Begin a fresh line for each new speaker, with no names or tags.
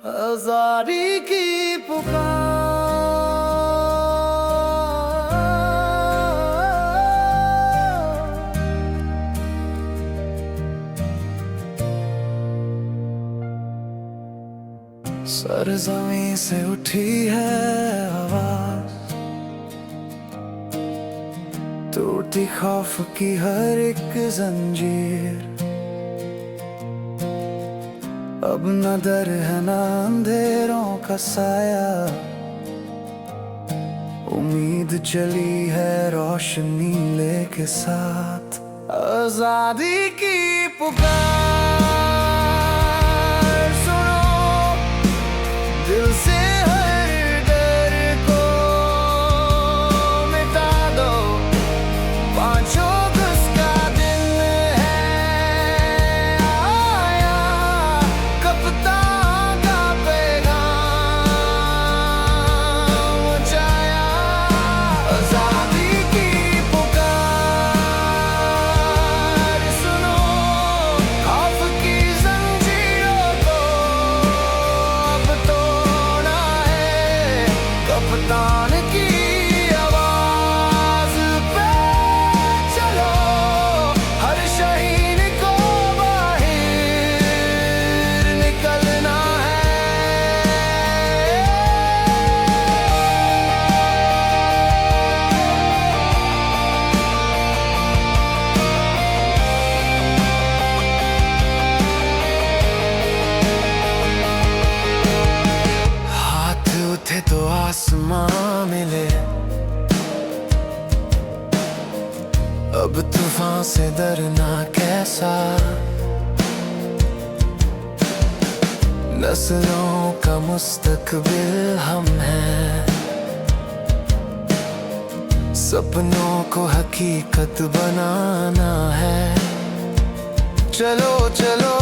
आजारी की पुकार। सर ज़मीं से उठी है आवाज, टूटी खौफ की हर एक जंजीर। अब न डर है न अंधेरों का साया, उम्मीद चली है रोशनी लेके साथ। आजादी की पुकार सुनो, दिल से हर डर को मिटा दो। 5 अगस्त का दिन है आया, कप्तान का पैगाम पहुंचाया। आजादी की पुकार सुनो, खौफ की जंजीरों को अब तोड़ना है। कप्तान की आवाज पे चलो, हर शहीद को बाहर निकलना है। हाथ उठे तो आसमां मिले, अब तूफान से डरना कैसा। नस्लों का मुस्तकबिल हम हैं, सपनों को हकीकत बनाना है। चलो चलो